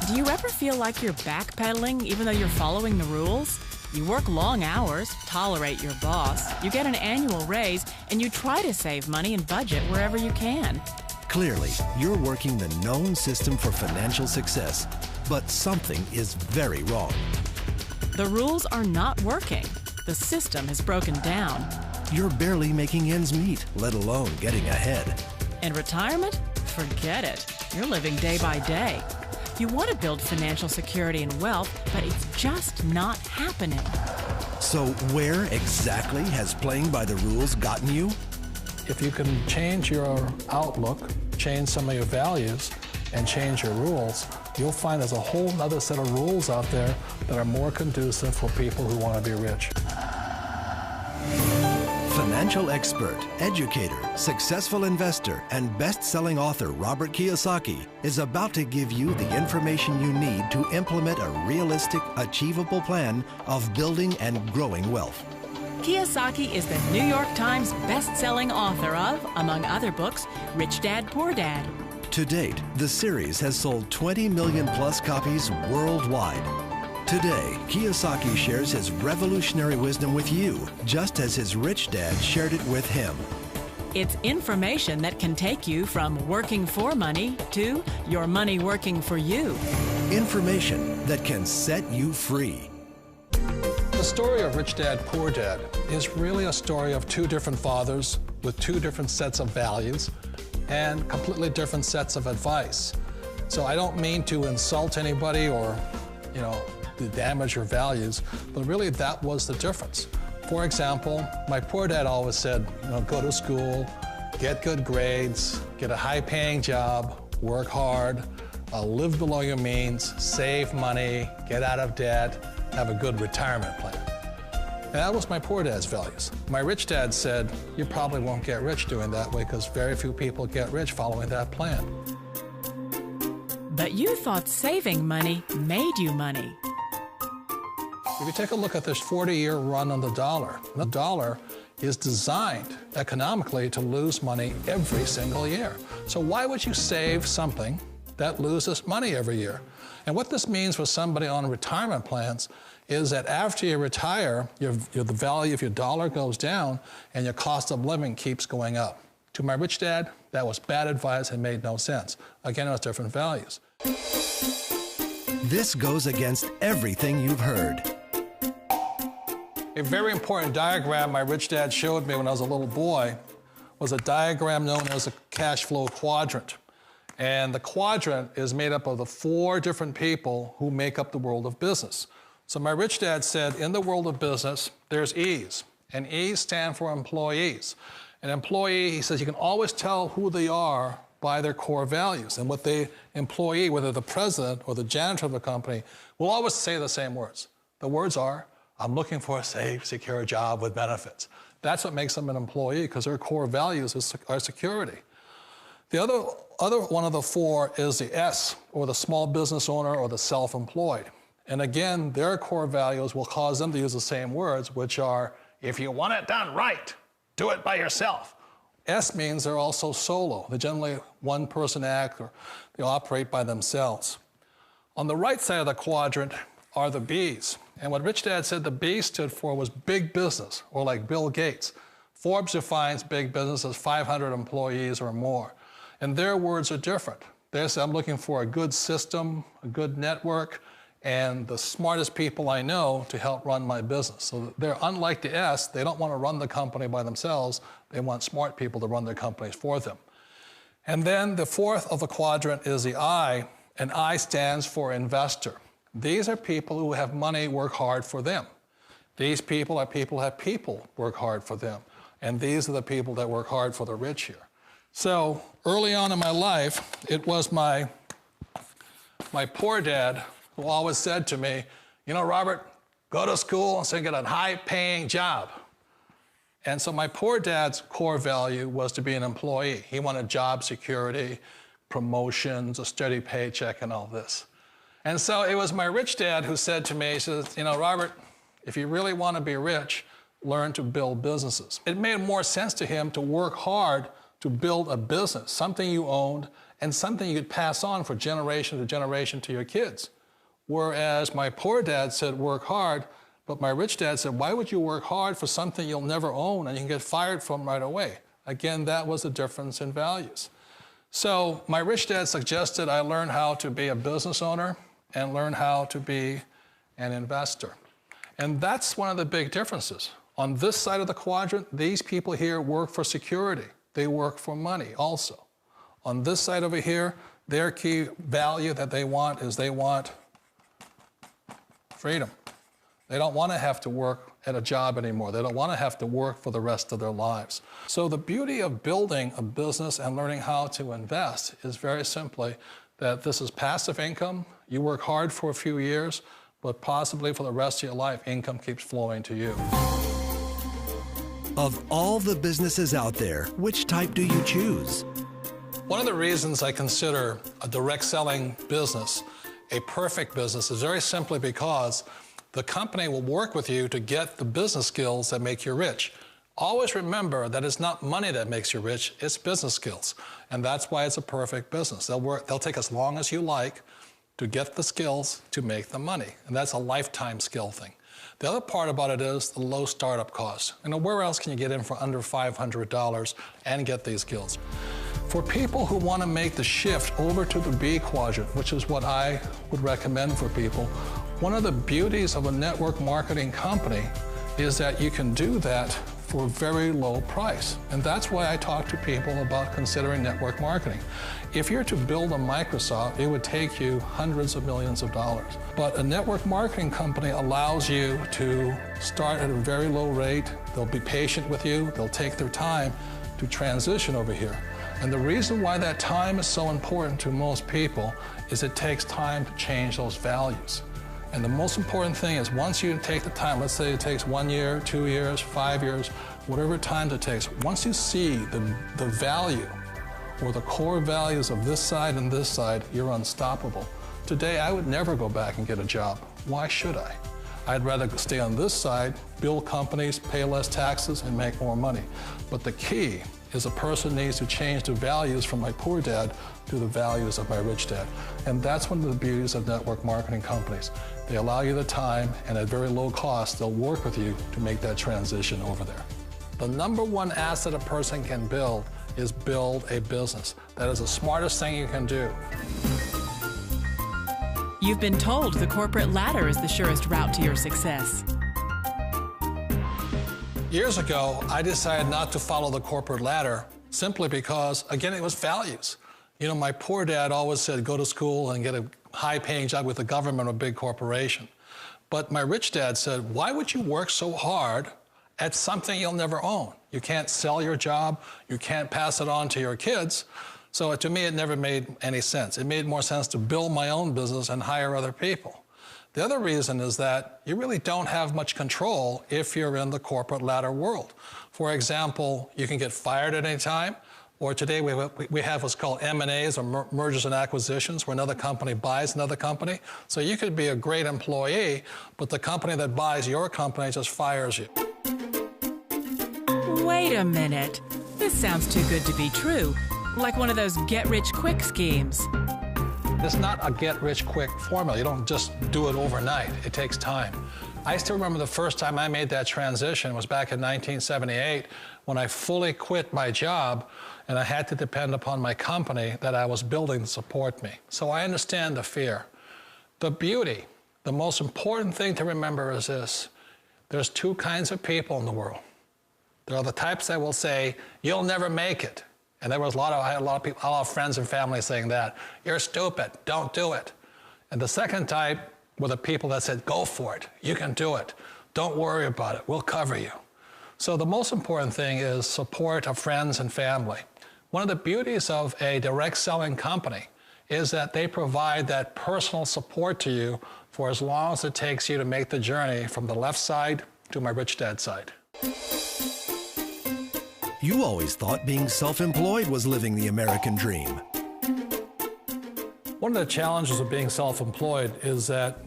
Do you ever feel like you're backpedaling even though you're following the rules? You work long hours, tolerate your boss, you get an annual raise, and you try to save money and budget wherever you can. Clearly, you're working the known system for financial success, but something is very wrong. The rules are not working. The system has broken down. You're barely making ends meet, let alone getting ahead. And retirement? Forget it. You're living day by day. You want to build financial security and wealth, but it's just not happening. So where exactly has playing by the rules gotten you? If you can change your outlook, change some of your values, and change your rules, you'll find there's a whole other set of rules out there that are more conducive for people who want to be rich. Financial expert, educator, successful investor, and best-selling author Robert Kiyosaki is about to give you the information you need to implement a realistic, achievable plan of building and growing wealth. Kiyosaki is the New York Times best-selling author of, among other books, Rich Dad, Poor Dad. To date, the series has sold 20 million plus copies worldwide. Today, Kiyosaki shares his revolutionary wisdom with you, just as his rich dad shared it with him. It's information that can take you from working for money to your money working for you. Information that can set you free. The story of Rich Dad, Poor Dad is really a story of two different fathers with two different sets of values and completely different sets of advice. So I don't mean to insult anybody or, to damage your values, but really that was the difference. For example, my poor dad always said, go to school, get good grades, get a high-paying job, work hard, live below your means, save money, get out of debt, have a good retirement plan. And that was my poor dad's values. My rich dad said, you probably won't get rich doing that way because very few people get rich following that plan. But you thought saving money made you money. If you take a look at this 40-year run on the dollar is designed economically to lose money every single year. So why would you save something that loses money every year? And what this means for somebody on retirement plans is that after you retire, the value of your dollar goes down and your cost of living keeps going up. To my rich dad, that was bad advice and made no sense. Again, it was different values. This goes against everything you've heard. A very important diagram my rich dad showed me when I was a little boy was a diagram known as a cash flow quadrant. And the quadrant is made up of the 4 different people who make up the world of business. So my rich dad said, in the world of business, there's E's, and E's stand for employees. An employee, he says, you can always tell who they are by their core values. And what the employee, whether the president or the janitor of the company, will always say the same words. The words are, I'm looking for a safe, secure job with benefits. That's what makes them an employee, because their core values are security. The other one of the 4 is the S, or the small business owner or the self-employed. And again, their core values will cause them to use the same words, which are, if you want it done right, do it by yourself. S means they're also solo. They're generally one-person act, or they operate by themselves. On the right side of the quadrant are the B's. And what Rich Dad said the B stood for was big business, or like Bill Gates. Forbes defines big business as 500 employees or more. And their words are different. They say, I'm looking for a good system, a good network, and the smartest people I know to help run my business. So they're unlike the S. They don't want to run the company by themselves. They want smart people to run their companies for them. And then the 4th of the quadrant is the I, and I stands for investor. These are people who have money work hard for them. These people are people who have people work hard for them. And these are the people that work hard for the rich here. So early on in my life, it was my poor dad who always said to me, Robert, go to school and so get a high-paying job. And so my poor dad's core value was to be an employee. He wanted job security, promotions, a steady paycheck, and all this. And so it was my rich dad who said to me, he says, Robert, if you really want to be rich, learn to build businesses. It made more sense to him to work hard to build a business, something you owned, and something you could pass on for generation to generation to your kids. Whereas my poor dad said, work hard, but my rich dad said, why would you work hard for something you'll never own and you can get fired from right away? Again, that was the difference in values. So my rich dad suggested I learn how to be a business owner and learn how to be an investor. And that's one of the big differences. On this side of the quadrant, these people here work for security. They work for money also. On this side over here, their key value that they want is they want freedom. They don't want to have to work at a job anymore. They don't want to have to work for the rest of their lives. So the beauty of building a business and learning how to invest is very simply that this is passive income. You work hard for a few years, but possibly for the rest of your life, income keeps flowing to you. Of all the businesses out there, which type do you choose? One of the reasons I consider a direct selling business a perfect business is very simply because the company will work with you to get the business skills that make you rich. Always remember that it's not money that makes you rich, it's business skills. And that's why it's a perfect business. They'll take as long as you like to get the skills to make the money. And that's a lifetime skill thing. The other part about it is the low startup cost. Where else can you get in for under $500 and get these skills? For people who want to make the shift over to the B quadrant, which is what I would recommend for people, one of the beauties of a network marketing company is that you can do that for a very low price. And that's why I talk to people about considering network marketing. If you're to build a Microsoft, it would take you hundreds of millions of dollars. But a network marketing company allows you to start at a very low rate. They'll be patient with you. They'll take their time to transition over here. And the reason why that time is so important to most people is it takes time to change those values. And the most important thing is once you take the time, let's say it takes 1 year, 2 years, 5 years, whatever time it takes, once you see the value or the core values of this side and this side, you're unstoppable. Today, I would never go back and get a job. Why should I? I'd rather stay on this side, build companies, pay less taxes, and make more money. But the key is a person needs to change the values from my poor dad to the values of my rich dad. And that's one of the beauties of network marketing companies. They allow you the time, and at very low cost, they'll work with you to make that transition over there. The number one asset a person can build is build a business. That is the smartest thing you can do. You've been told the corporate ladder is the surest route to your success. Years ago, I decided not to follow the corporate ladder simply because, again, it was values. You know, my poor dad always said, go to school and get a high-paying job with the government or a big corporation. But my rich dad said, why would you work so hard at something you'll never own? You can't sell your job. You can't pass it on to your kids. So to me, it never made any sense. It made more sense to build my own business and hire other people. The other reason is that you really don't have much control if you're in the corporate ladder world. For example, you can get fired at any time, or today we have what's called M&As, or mergers and acquisitions, where another company buys another company. So you could be a great employee, but the company that buys your company just fires you. Wait a minute. This sounds too good to be true. Like one of those get-rich-quick schemes. It's not a get-rich-quick formula. You don't just do it overnight. It takes time. I still remember the first time I made that transition was back in 1978 when I fully quit my job and I had to depend upon my company that I was building to support me. So I understand the fear. The beauty, the most important thing to remember is this. There's two kinds of people in the world. There are the types that will say, you'll never make it. And I had a lot of people, a lot of friends and family saying that. You're stupid, don't do it. And the second type were the people that said, go for it, you can do it. Don't worry about it, we'll cover you. So the most important thing is support of friends and family. One of the beauties of a direct selling company is that they provide that personal support to you for as long as it takes you to make the journey from the left side to my rich dad side. You always thought being self-employed was living the American dream. One of the challenges of being self-employed is that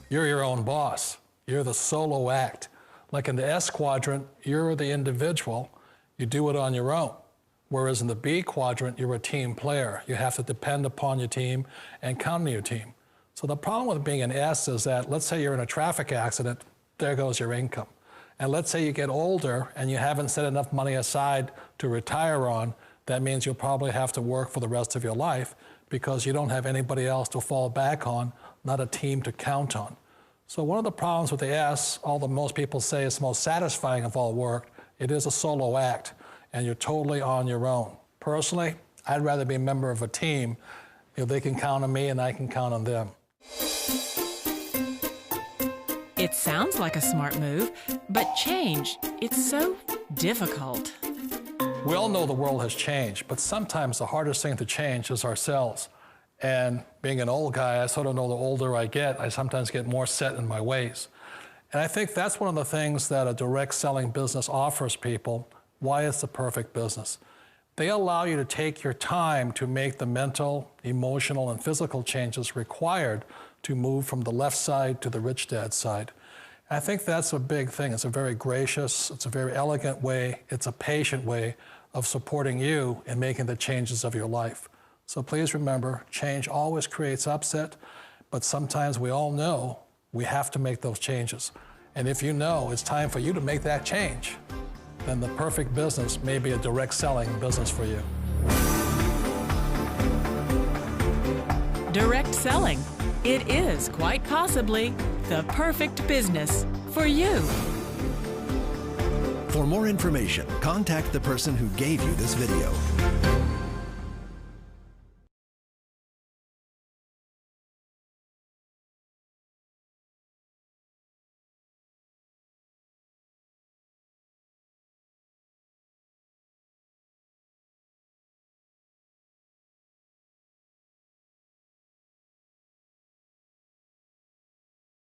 you're your own boss. You're the solo act. Like in the S quadrant, you're the individual. You do it on your own. Whereas in the B quadrant, you're a team player. You have to depend upon your team and count on your team. So the problem with being an S is that, let's say you're in a traffic accident, there goes your income. And let's say you get older and you haven't set enough money aside to retire on, that means you'll probably have to work for the rest of your life because you don't have anybody else to fall back on, not a team to count on. So one of the problems with the S, although most people say it's the most satisfying of all work, it is a solo act, and you're totally on your own. Personally, I'd rather be a member of a team. They can count on me and I can count on them. It sounds like a smart move, but change, it's so difficult. We all know the world has changed, but sometimes the hardest thing to change is ourselves. And being an old guy, I sort of know the older I get, I sometimes get more set in my ways. And I think that's one of the things that a direct selling business offers people, why it's the perfect business. They allow you to take your time to make the mental, emotional, and physical changes required to move from the left side to the rich dad side. I think that's a big thing. It's a very gracious, it's a very elegant way, it's a patient way of supporting you in making the changes of your life. So please remember, change always creates upset, but sometimes we all know we have to make those changes. And if you know it's time for you to make that change, then the perfect business may be a direct selling business for you. Direct selling. It is quite possibly the perfect business for you. For more information, contact the person who gave you this video.